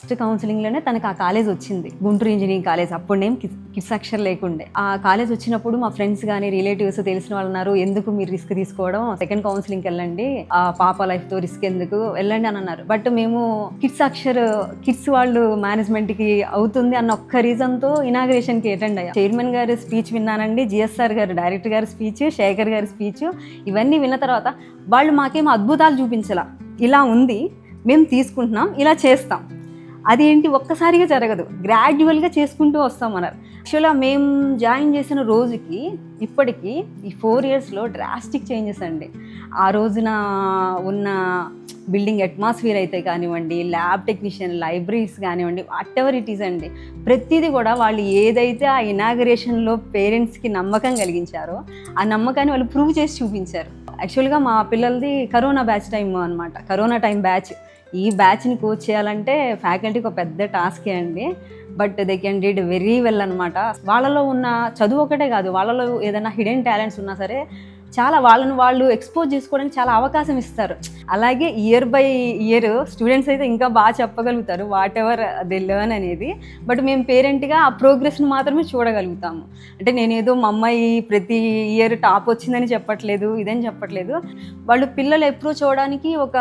First కౌన్సిలింగ్లోనే తనకు ఆ college వచ్చింది, గుంటూరు ఇంజనీరింగ్ కాలేజ్. అప్పుడు నేను కిడ్స్ అక్షర్ లేకుండే. ఆ కాలేజ్ వచ్చినప్పుడు మా ఫ్రెండ్స్ కానీ రిలేటివ్స్ తెలిసిన వాళ్ళు అన్నారు, ఎందుకు మీరు రిస్క్ తీసుకోవడం, సెకండ్ కౌన్సిలింగ్కి వెళ్ళండి, ఆ పాప లైఫ్తో రిస్క్ ఎందుకు, వెళ్ళండి అని అన్నారు. బట్ మేము కిడ్స్ వాళ్ళు మేనేజ్మెంట్కి అవుతుంది అన్న ఒక్క రీజన్తో ఇనాగ్రేషన్కి అటెండ్ అయ్యా. చైర్మన్ గారి స్పీచ్ విన్నానండి, జిఎస్ఆర్ గారు డైరెక్టర్ గారి స్పీచ్, శేఖర్ గారి స్పీచ్, ఇవన్నీ విన్న తర్వాత వాళ్ళు మాకేమో అద్భుతాలు చూపించలా. ఇలా ఉంది, మేము తీసుకుంటున్నాం, ఇలా చేస్తాం. అదేంటి ఒక్కసారిగా జరగదు, గ్రాడ్యువల్గా చేసుకుంటూ వస్తాం అన్నారు. యాక్చువల్గా మేము జాయిన్ చేసిన రోజుకి ఇప్పటికీ ఈ 4 yearsలో డ్రాస్టిక్ చేంజెస్ అండి. ఆ రోజున ఉన్న బిల్డింగ్ అట్మాస్ఫియర్ అయితే కానివ్వండి, ల్యాబ్ టెక్నీషియన్, లైబ్రరీస్ కానివ్వండి, వాట్ ఎవర్ ఇట్ ఈస్ అండి, ప్రతిదీ కూడా వాళ్ళు ఏదైతే ఆ ఇనాగరేషన్లో పేరెంట్స్కి నమ్మకం కలిగించారో ఆ నమ్మకాన్ని వాళ్ళు ప్రూవ్ చేసి చూపించారు. యాక్చువల్గా మా పిల్లలది కరోనా బ్యాచ్ టైం అనమాట, కరోనా టైం బ్యాచ్. ఈ బ్యాచ్ని కోచ్ చేయాలంటే ఫ్యాకల్టీకి ఒక పెద్ద టాస్కే అండి. But they can did very well అనమాట. వాళ్ళలో ఉన్న చదువు ఒకటే కాదు, వాళ్ళలో ఏదైనా హిడెన్ టాలెంట్స్ ఉన్నా సరే చాలా వాళ్ళని వాళ్ళు ఎక్స్పోజ్ చేసుకోవడానికి చాలా అవకాశం ఇస్తారు. అలాగే ఇయర్ బై ఇయర్ స్టూడెంట్స్ అయితే ఇంకా బాగా చెప్పగలుగుతారు వాట్ ఎవర్ దే లెర్న్ అనేది. బట్ మేము పేరెంట్గా ఆ ప్రోగ్రెస్ని మాత్రమే చూడగలుగుతాము. అంటే నేనేదో మా అమ్మాయి ప్రతి ఇయర్ టాప్ వచ్చిందని చెప్పట్లేదు, ఇదని చెప్పట్లేదు. వాళ్ళు పిల్లలు అప్రోచ్ అవ్వడానికి ఒక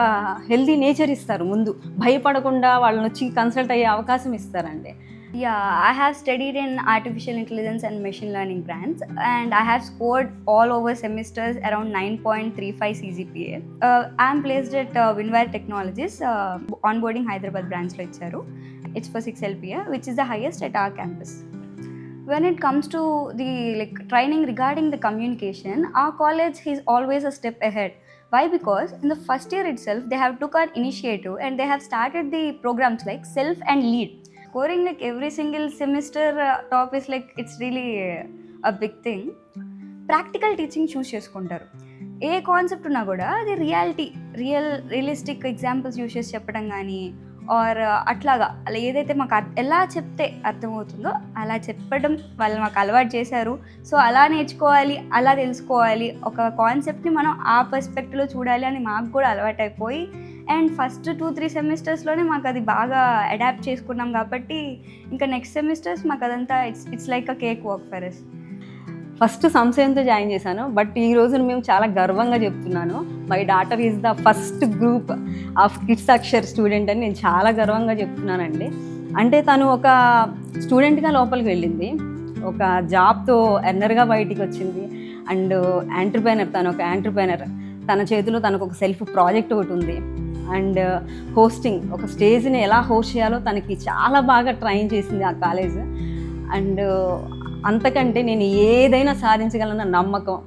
హెల్దీ నేచర్ ఇస్తారు, ముందు భయపడకుండా వాళ్ళని వచ్చి కన్సల్ట్ అయ్యే అవకాశం ఇస్తారండి. Yeah, I have studied in artificial intelligence and machine learning branch, and I have scored all over semesters around 9.35 CGPA. I am placed at Winwire Technologies, onboarding Hyderabad branch lo icharu. It's for 6 LPA, which is the highest at our campus. When it comes to the training regarding the communication, our college is always a step ahead. Why? Because in the first year itself, they have took an initiative and they have started the programs like self and lead. Scoring every single semester top is it's really a big thing. Practical teaching choose చేసుకుంటారు. ఏ concept ఉన్నా కూడా అది realistic examples use చేసి చెప్పడం కానీ are అట్లాగా అలా ఏదైతే మాకు ఎలా చెప్తే అర్థమవుతుందో అలా చెప్పడం వాళ్ళు మాకు అలవాటు చేశారు. సో అలా నేర్చుకోవాలి, అలా తెలుసుకోవాలి, ఒక కాన్సెప్ట్ని మనం ఆ పర్స్పెక్టివ్లో చూడాలి అని మాకు కూడా అలవాటు అయిపోయి అండ్ ఫస్ట్ 2-3 సెమిస్టర్స్లోనే మాకు అది బాగా అడాప్ట్ చేసుకున్నాం కాబట్టి ఇంకా నెక్స్ట్ సెమిస్టర్స్ మాకు అదంతా it's like a cake work for us. First సంశయంతో జాయిన్ చేశాను, బట్ ఈ రోజున మేము చాలా గర్వంగా చెప్తున్నాను, my daughter is the first group of kids Akshar student అని నేను చాలా గర్వంగా చెప్తున్నానండి. అంటే తను ఒక స్టూడెంట్గా లోపలికి వెళ్ళింది, ఒక జాబ్తో ఎర్నర్గా బయటికి వచ్చింది, అండ్ తను ఒక యాంటర్ప్రెనర్. తన చేతిలో తనకు ఒక సెల్ఫ్ ప్రాజెక్ట్ ఒకటి ఉంది, అండ్ హోస్టింగ్, ఒక స్టేజ్ని ఎలా హోస్ట్ చేయాలో తనకి చాలా బాగా ట్రైన్ చేసింది ఆ కాలేజ్. అండ్ అంతకంటే నేను ఏదైనా సాధించగలన్న నమ్మకం,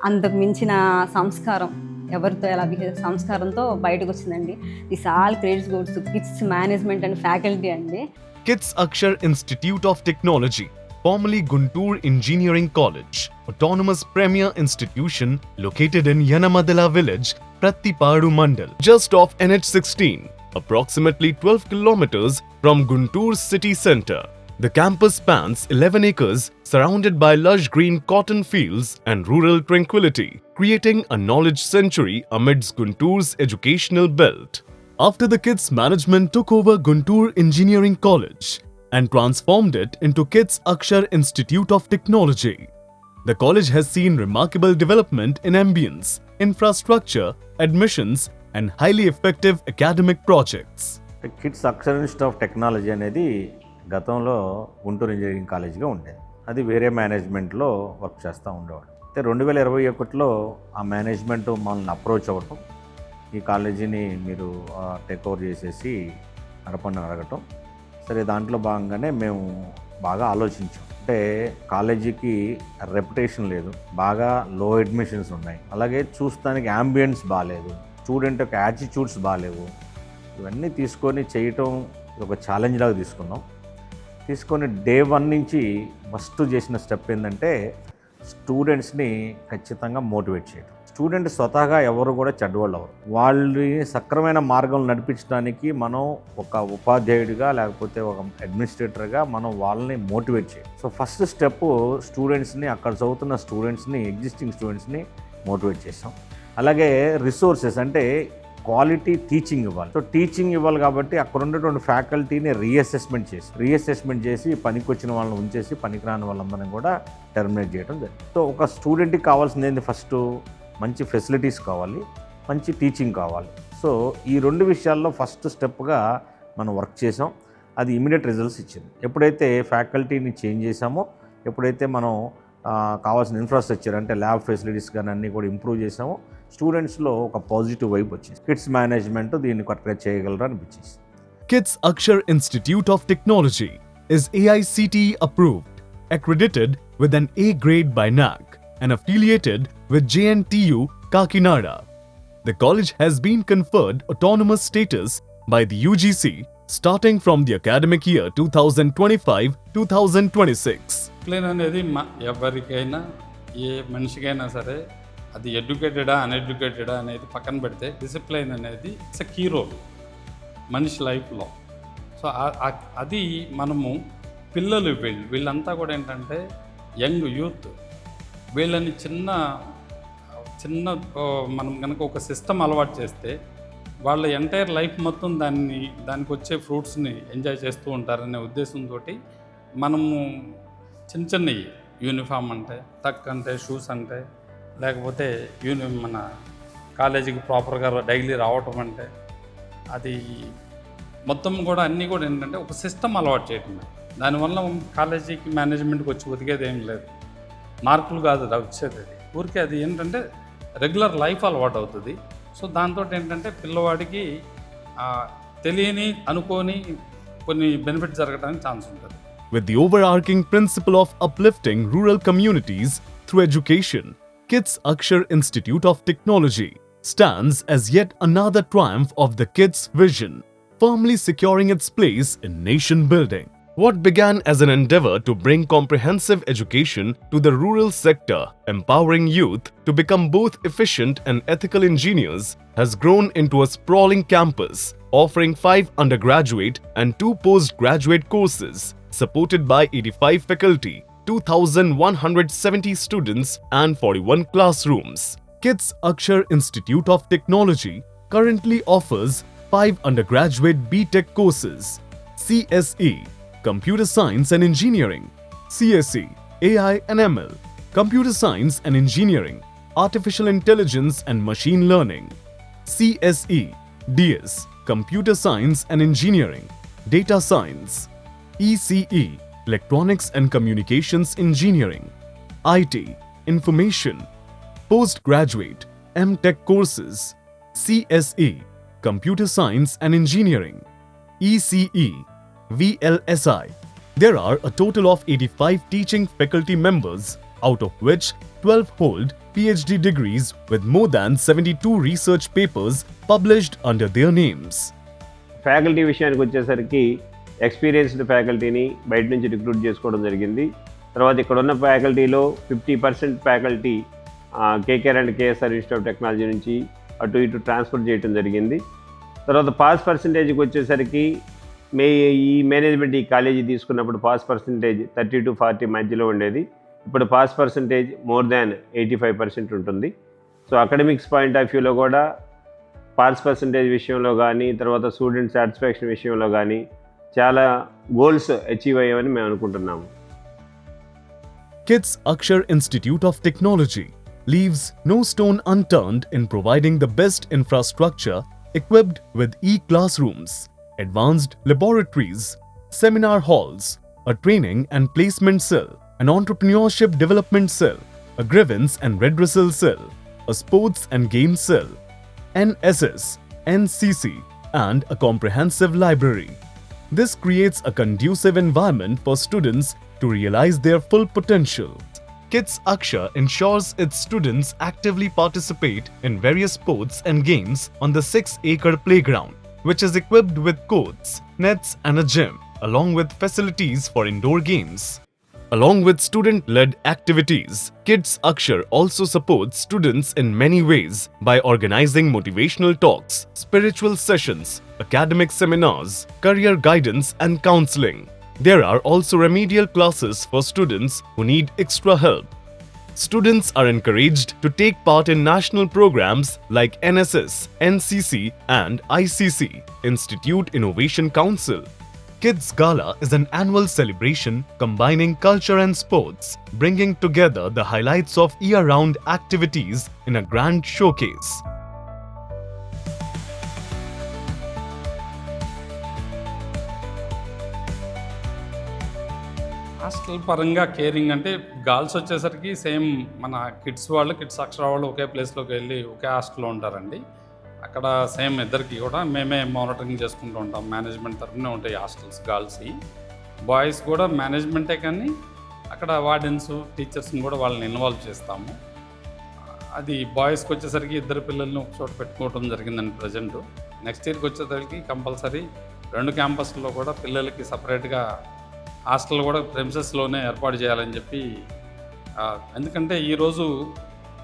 అంతకు మించిన సంస్కారం, ఎవరితో ఎలా బిహేవ్ సంస్కారంతో బయటకు వచ్చిందండి. This all credits goes to kids management and faculty అండి. Kids Akshar Institute of Technology, formerly Guntur Engineering College, autonomous premier institution located in Yanamadala village, Prattipadu Mandal, just off NH16, approximately 12 kilometers from Guntur city center. The campus spans 11 acres surrounded by lush green cotton fields and rural tranquility, creating a knowledge sanctuary amidst Guntur's educational belt. After the kids management took over Guntur Engineering College and transformed it into Kids Akshar Institute of Technology, the college has seen remarkable development in ambience, infrastructure, admissions and highly effective academic projects. KITS Akshar institute of technology అనేది గతంలో Guntur engineering కాలేజ్గా ఉండేది. అది వేరే మేనేజ్మెంట్లో work చేస్తూ ఉండేవాడు. అయితే 2021లో ఆ మేనేజ్మెంట్ మనల్ని అప్రోచ్ అవ్వటం, ఈ కాలేజీని మీరు టేక్ ఓవర్ చేసేసి నడపండి అడగటం. సరే, దాంట్లో భాగంగానే మేము బాగా ఆలోచించాం. అంటే కాలేజీకి రెప్యుటేషన్ లేదు, బాగా లో అడ్మిషన్స్ ఉన్నాయి, అలాగే చూస్తానికి యాంబియన్స్ బాగాలేదు, స్టూడెంట్ యొక్క యాటిట్యూడ్స్ బాగాలేవు. ఇవన్నీ తీసుకొని చేయటం ఒక ఛాలెంజ్ లాగా తీసుకొని డే 1 నుంచి ఫస్ట్ చేసిన స్టెప్ ఏంటంటే స్టూడెంట్స్ని ఖచ్చితంగా మోటివేట్ చేయడం. స్టూడెంట్ స్వతహాగా ఎవరు కూడా చెడ్డవాళ్ళు అవ్వరు. వాళ్ళని సక్రమైన మార్గంలో నడిపించడానికి మనం ఒక ఉపాధ్యాయుడిగా లేకపోతే ఒక అడ్మినిస్ట్రేటర్గా మనం వాళ్ళని మోటివేట్ చేయాలి. సో ఫస్ట్ స్టెప్ స్టూడెంట్స్ని, అక్కడ చదువుతున్న స్టూడెంట్స్ని, ఎగ్జిస్టింగ్ స్టూడెంట్స్ని మోటివేట్ చేసాం. అలాగే రిసోర్సెస్, అంటే క్వాలిటీ టీచింగ్ ఇవ్వాలి. సో టీచింగ్ ఇవ్వాలి కాబట్టి అక్కడ ఉన్నటువంటి ఫ్యాకల్టీని రీఅసెస్మెంట్ చేసి పనికి వచ్చిన వాళ్ళని ఉంచేసి పనికిరాని వాళ్ళందరినీ కూడా టెర్మినేట్ చేయడం జరిగింది. సో ఒక స్టూడెంట్కి కావాల్సింది ఏంటి, ఫస్ట్ మంచి ఫెసిలిటీస్ కావాలి, మంచి టీచింగ్ కావాలి. సో ఈ రెండు విషయాల్లో ఫస్ట్ స్టెప్గా మనం వర్క్ చేసాం. అది ఇమీడియట్ రిజల్ట్స్ ఇచ్చింది. ఎప్పుడైతే ఫ్యాకల్టీని చేంజ్ చేసామో, ఎప్పుడైతే మనం కావాల్సిన ఇన్ఫ్రాస్ట్రక్చర్ అంటే ల్యాబ్ ఫెసిలిటీస్ కానీ అన్నీ కూడా ఇంప్రూవ్ చేసామో, స్టూడెంట్స్లో ఒక పాజిటివ్ వైబ్ వచ్చింది. కిడ్స్ మేనేజ్మెంట్ దీన్ని కరెక్ట్గా చేయగలరు అనిపించేసి. KITS Akshar Institute of Technology is AICTE approved, accredited with an A grade by NAC, and affiliated with JNTU Kakinada. The college has been conferred autonomous status by the UGC starting from the academic year 2025-2026. Discipline అనేది ఎవరికైనా ఏ మనిషికైనా సరే అది ఎడ్యుకేటెడా అన్ఎడ్యుకేటెడా అనేది పక్కన పెడితే discipline అనేది it's a key role మనిషి లైఫ్లో. సో అది మనము పిల్లలు వీళ్ళంతా కూడా ఏంటంటే యంగ్ యూత్, వీళ్ళని చిన్న మనం కనుక ఒక సిస్టమ్ అలవాటు చేస్తే వాళ్ళ ఎంటైర్ లైఫ్ మొత్తం దానికి వచ్చే ఫ్రూట్స్ని ఎంజాయ్ చేస్తూ ఉంటారనే ఉద్దేశంతో మనము చిన్నవి యూనిఫామ్ అంటే టక్ అంటే షూస్ అంటే లేకపోతే మన కాలేజీకి ప్రాపర్గా డైలీ రావటం అంటే అది మొత్తం కూడా అన్నీ కూడా ఏంటంటే ఒక సిస్టమ్ అలవాటు చేయటం. దానివల్ల కాలేజీకి మేనేజ్మెంట్కి వచ్చి ఒదిగేది ఏం లేదు, మార్కులు కాదు అది వచ్చేది, అది ఊరికే అది ఏంటంటే రెగ్యులర్ లైఫ్ అలవాటు అవుతుంది. సో దాంతో ఏంటంటే పిల్లవాడికి తెలియని అనుకోని కొన్ని బెనిఫిట్స్ జరగడానికి ఛాన్స్ ఉంటుంది. With the overarching principle of uplifting rural communities through education, KITS Akshar Institute of Technology stands as yet another triumph of the KITS vision, firmly securing its place in nation building. What began as an endeavor to bring comprehensive education to the rural sector, empowering youth to become both efficient and ethical engineers, has grown into a sprawling campus offering 5 undergraduate and 2 postgraduate courses, supported by 85 faculty, 2,170 students and 41 classrooms. KITS Akshar Institute of Technology currently offers 5 undergraduate BTech courses: CSE, Computer Science and Engineering; CSE, AI and ML; Computer Science and Engineering, Artificial Intelligence and Machine Learning; CSE, DS, Computer Science and Engineering, Data Science; ECE, Electronics and Communications Engineering; IT, Information; Postgraduate, MTech courses; CSE, Computer Science and Engineering; ECE, VLSI. There are a total of 85 teaching faculty members, out of which 12 hold PhD degrees with more than 72 research papers published under their names. Faculty విషయానికి వచ్చేసరికి experienced ఫ్యాకల్టీని బయట నుంచి recruit చేసుకోవడం జరిగింది. తర్వాత ఇక్కడ ఉన్న ఫ్యాకల్టీలో 50% faculty KKR and KSR institute of technology నుంచి అటు ఇటు ట్రాన్స్ఫర్ చేయడం జరిగింది. తర్వాత పాస్ పర్సంటేజ్కి వచ్చేసరికి ఈ మేనేజ్మెంట్ ఈ కాలేజీ తీసుకున్నప్పుడు పాస్ పర్సంటేజ్ 30 to 40 మధ్యలో ఉండేది. ఇప్పుడు పాస్ పర్సంటేజ్ మోర్ దాన్ 85% ఉంటుంది. సో అకాడమిక్స్ పాయింట్ ఆఫ్ వ్యూలో కూడా పాస్ పర్సంటేజ్ విషయంలో కానీ తర్వాత స్టూడెంట్ సాటిస్ఫాక్షన్ విషయంలో కానీ చాలా గోల్స్ అచీవ్ అయ్యామని మేము అనుకుంటున్నాము. KITS Akshar Institute of Technology leaves no stone unturned in providing the best infrastructure equipped with e-classrooms, advanced laboratories, seminar halls, a training and placement cell, an entrepreneurship development cell, a grievance and redressal cell, a sports and games cell, NSS, NCC, and a comprehensive library. This creates a conducive environment for students to realize their full potential. KITS Akshar ensures its students actively participate in various sports and games on the 6-acre playground, which is equipped with courts, nets and a gym, along with facilities for indoor games. Along with student-led activities, KITS Akshar also supports students in many ways by organizing motivational talks, spiritual sessions, academic seminars, career guidance and counseling. There are also remedial classes for students who need extra help. Students are encouraged to take part in national programs like NSS, NCC, and ICC, Institute Innovation Council. Kids Gala is an annual celebration combining culture and sports, bringing together the highlights of year-round activities in a grand showcase. Hostel పరంగా caring అంటే girls వచ్చేసరికి same మన kids వాళ్ళు kids అక్షర వాళ్ళు ఒకే ప్లేస్లోకి వెళ్ళి ఒకే హాస్టల్లో ఉంటారండి. అక్కడ సేమ్ ఇద్దరికి కూడా మేమే మానిటరింగ్ చేసుకుంటూ ఉంటాం. మేనేజ్మెంట్ తరఫునే ఉంటాయి హాస్టల్స్ గర్ల్స్కి. బాయ్స్ కూడా మేనేజ్మెంటే, కానీ అక్కడ వార్డెన్స్ టీచర్స్ని కూడా వాళ్ళని ఇన్వాల్వ్ చేస్తాము. అది బాయ్స్కి వచ్చేసరికి ఇద్దరు పిల్లల్ని ఒక చోట పెట్టుకోవడం జరిగిందండి ప్రజెంట్. నెక్స్ట్ ఇయర్కి వచ్చేసరికి కంపల్సరీ 2 క్యాంపస్లో కూడా పిల్లలకి సపరేట్గా హాస్టల్ కూడా ప్రెమిసెస్లోనే ఏర్పాటు చేయాలని చెప్పి, ఎందుకంటే ఈరోజు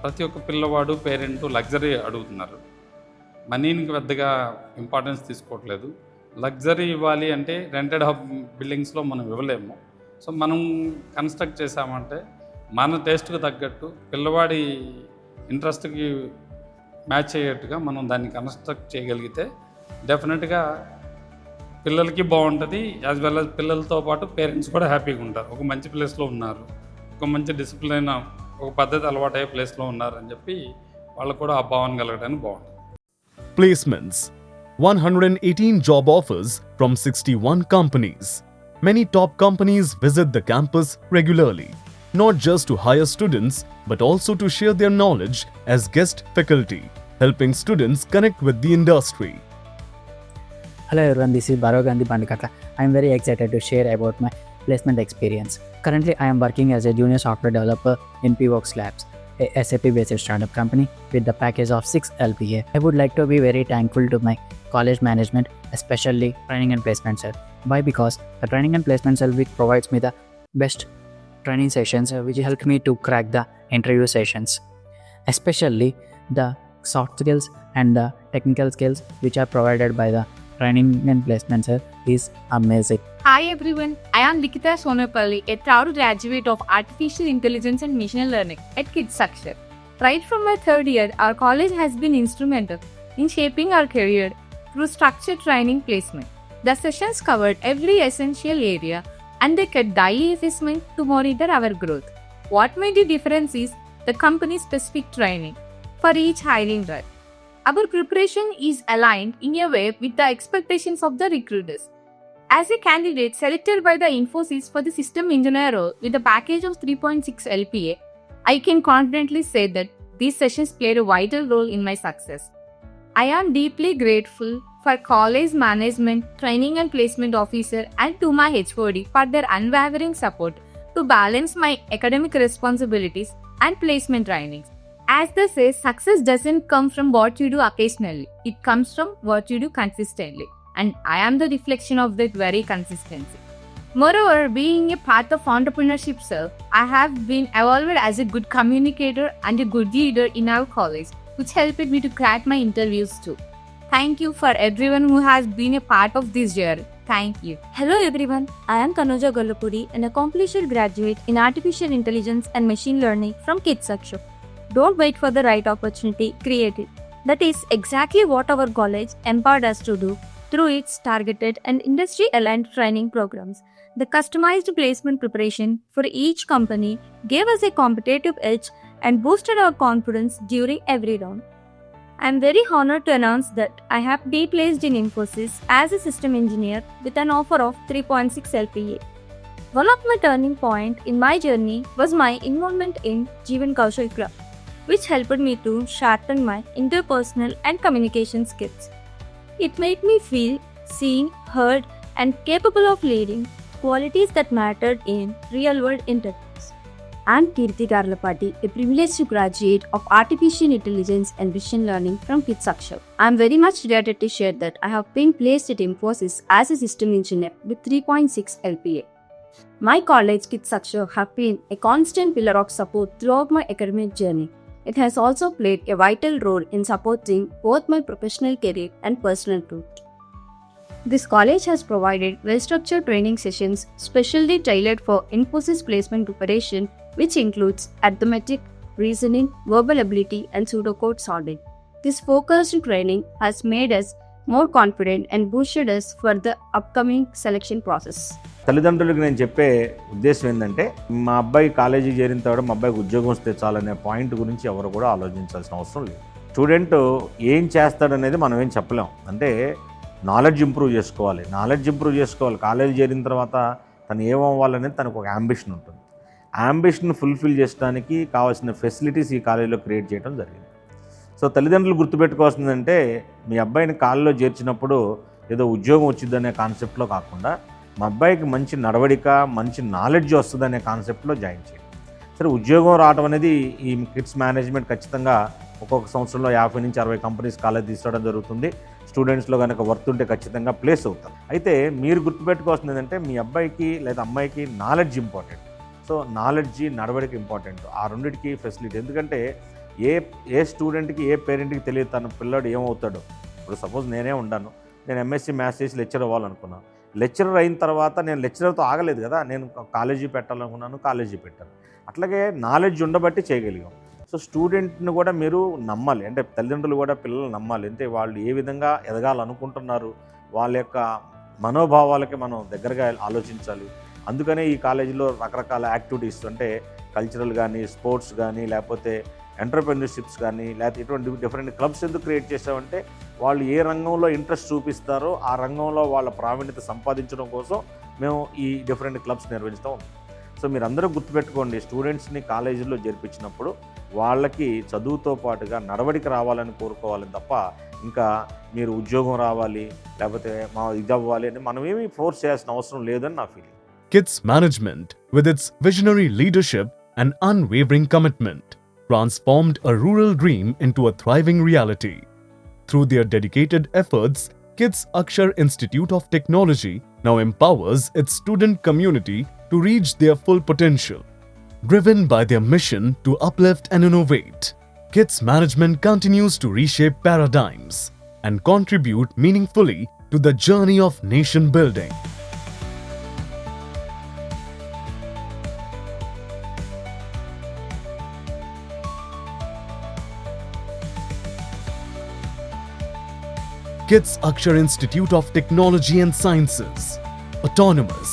ప్రతి ఒక్క పిల్లవాడు పేరెంట్ లగ్జరీ అడుగుతున్నారు. మనీకి పెద్దగా ఇంపార్టెన్స్ తీసుకోవట్లేదు. లగ్జరీ ఇవ్వాలి అంటే రెంటెడ్ బిల్డింగ్స్లో మనం ఇవ్వలేము. సో మనం కన్స్ట్రక్ట్ చేసామంటే మన టేస్ట్కి తగ్గట్టు పిల్లవాడి ఇంట్రెస్ట్కి మ్యాచ్ అయ్యేట్టుగా మనం దాన్ని కన్స్ట్రక్ట్ చేయగలిగితే డెఫినెట్గా పిల్లలకి బాగుంటుంది. యాజ్ వెల్ యాజ్ పిల్లలతో పాటు పేరెంట్స్ కూడా హ్యాపీగా ఉంటారు. ఒక మంచి ప్లేస్లో ఉన్నారు, ఒక మంచి డిసిప్లిన్, ఒక పద్ధతి అలవాటయ్యే ప్లేస్లో ఉన్నారని చెప్పి వాళ్ళకు కూడా ఆ భావన కలగడానికి బాగుంటుంది. Placements: 118 job offers from 61 companies. Many top companies visit the campus regularly, not just to hire students but also to share their knowledge as guest faculty, helping students connect with the industry. Hello everyone, this is Bharav Gandhi Bandikatla. I am very excited to share about my placement experience. Currently, I am working as a junior software developer in PWorks Labs, a SAP-based startup company with the package of 6 LPA. I would like to be very thankful to my college management, especially Training and Placement Cell. Why? Because the Training and Placement Cell which provides me the best training sessions which helped me to crack the interview sessions, especially the soft skills and the technical skills which are provided by the Training and Placement Cell is amazing. Hi everyone, I am Likita Sonapalli, a proud graduate of Artificial Intelligence and Machine Learning at Kids Akshar. Right from my 3rd year, our college has been instrumental in shaping our career through structured training placement. The sessions covered every essential area and they kept daily assessment to monitor our growth. What made the difference is the company-specific training for each hiring role. Our preparation is aligned in a way with the expectations of the recruiters. As a candidate selected by the Infosys for the system engineer role with a package of 3.6 LPA, I can confidently say that these sessions played a vital role in my success. I am deeply grateful for college management, training and placement officer and to my HOD for their unwavering support to balance my academic responsibilities and placement trainings. As they say, success doesn't come from what you do occasionally, it comes from what you do consistently. And I am the reflection of that very consistency. Moreover, being a part of entrepreneurship cell, I have been evolved as a good communicator and a good leader in our college, which helped me to crack my interviews too. Thank you for everyone who has been a part of this journey. Thank you. Hello everyone, I am Tanuja Gollapudi, an accomplished graduate in Artificial Intelligence and Machine Learning from Kids Akshar. Don't wait for the right opportunity, create it. That is exactly what our college empowered us to do through its targeted and industry-aligned training programs. The customized placement preparation for each company gave us a competitive edge and boosted our confidence during every round. I am very honored to announce that I have been placed in Infosys as a system engineer with an offer of 3.6 LPA. One of my turning points in my journey was my involvement in Jeevan Kaushal Club, which helped me to sharpen my interpersonal and communication skills. It made me feel seen, heard, and capable of leading, qualities that mattered in real-world interviews. I'm Kirti Garlapati, a privileged graduate of Artificial Intelligence and Machine Learning from Kids Akshar. I'm very much delighted to share that I have been placed at Infosys as a system engineer with 3.6 LPA. My college, Kids Akshar, have been a constant pillar of support throughout my academic journey. It has also played a vital role in supporting both my professional career and personal growth. This college has provided well-structured training sessions specially tailored for Infosys placement preparation which includes arithmetic, reasoning, verbal ability, and pseudocode solving. This focused training has made us more confident and boosted us for the upcoming selection process. తల్లిదండ్రులకు నేను చెప్పే ఉద్దేశం ఏంటంటే, మా అబ్బాయి college చేరిన తర్వాత మా అబ్బాయికి ఉద్యోగం వస్తే చాలనే పాయింట్ గురించి ఎవరు కూడా ఆలోచించాల్సిన అవసరం లేదు. స్టూడెంట్ ఏం చేస్తాడనేది మనం ఏం చెప్పలేం. అంటే నాలెడ్జ్ ఇంప్రూవ్ చేసుకోవాలి. కాలేజీ చేరిన తర్వాత తను ఏమవ్వాలనేది తనకు ఒక యాంబిషన్ ఉంటుంది. యాంబిషన్ ఫుల్ఫిల్ చేయడానికి కావాల్సిన ఫెసిలిటీస్ ఈ కాలేజీలో క్రియేట్ చేయడం జరిగింది. సో తల్లిదండ్రులు గుర్తుపెట్టుకోవాల్సిందంటే, మీ అబ్బాయిని కాలేజీలో చేర్చినప్పుడు ఏదో ఉద్యోగం వచ్చిందనే కాన్సెప్ట్లో కాకుండా, మా అబ్బాయికి మంచి నడవడిక, మంచి నాలెడ్జ్ వస్తుందనే కాన్సెప్ట్లో జాయిన్ చేయండి. సరే, ఉద్యోగం రావడం అనేది ఈ కిడ్స్ మేనేజ్మెంట్ ఖచ్చితంగా ఒక్కొక్క సంవత్సరంలో 50 నుంచి 60 కంపెనీస్ కాలేజ్ తీసుకోవడం జరుగుతుంది. స్టూడెంట్స్లో కనుక వర్త్ ఉంటే ఖచ్చితంగా ప్లేస్ అవుతారు. అయితే మీరు గుర్తుపెట్టుకోవాల్సింది ఏంటంటే, మీ అబ్బాయికి లేదా అమ్మాయికి నాలెడ్జ్ ఇంపార్టెంట్. సో నాలెడ్జ్, నడవడిక ఇంపార్టెంట్. ఆ రెండింటికి ఫెసిలిటీ. ఎందుకంటే ఏ స్టూడెంట్కి, ఏ పేరెంట్కి తెలియదు తన పిల్లాడు ఏమవుతాడో. ఇప్పుడు సపోజ్ నేనే ఉన్నాను, నేను ఎంఎస్సీ మ్యాథ్స్ చేసి లెక్చర్ అవ్వాలనుకున్నాను. లెక్చరర్ అయిన తర్వాత నేను లెక్చరర్తో ఆగలేదు కదా, నేను కాలేజీ పెట్టాలనుకున్నాను, కాలేజీ పెట్టాను. అట్లాగే నాలెడ్జ్ ఉండబట్టి చేయగలిగాం. సో స్టూడెంట్ని కూడా మీరు నమ్మాలి. అంటే తల్లిదండ్రులు కూడా పిల్లలు నమ్మాలి. అంటే వాళ్ళు ఏ విధంగా ఎదగాలనుకుంటున్నారు, వాళ్ళ యొక్క మనోభావాలకి మనం దగ్గరగా ఆలోచించాలి. అందుకనే ఈ కాలేజీలో రకరకాల యాక్టివిటీస్, అంటే కల్చరల్ కానీ, స్పోర్ట్స్ కానీ, లేకపోతే ఎంటర్‌ప్రెన్యూర్‌షిప్స్ కానీ, లేకపోతే ఇటువంటి డిఫరెంట్ క్లబ్స్ ఎందుకు క్రియేట్ చేసామంటే, వాళ్ళు ఏ రంగంలో ఇంట్రెస్ట్ చూపిస్తారో ఆ రంగంలో వాళ్ళ ప్రావీణ్యత సంపాదించడం కోసం మేము ఈ డిఫరెంట్ క్లబ్స్ నిర్వహిస్తూ ఉంటాం. సో మీరందరూ గుర్తుపెట్టుకోండి, స్టూడెంట్స్ని కాలేజీలో చేర్పించినప్పుడు వాళ్ళకి చదువుతో పాటుగా నడవడిక రావాలని కోరుకోవాలని తప్ప, ఇంకా మీరు ఉద్యోగం రావాలి లేకపోతే మా ఇది అవ్వాలి అని మనం ఏమీ ఫోర్స్ చేయాల్సిన అవసరం లేదని నా feeling. Kids Management, with its visionary leadership and unwavering commitment, transformed a rural dream into a thriving reality. Through their dedicated efforts, Kids Akshar Institute of Technology now empowers its student community to reach their full potential. Driven by their mission to uplift and innovate, Kids Management continues to reshape paradigms and contribute meaningfully to the journey of nation building. Kids Akshar Institute of Technology and Sciences, autonomous,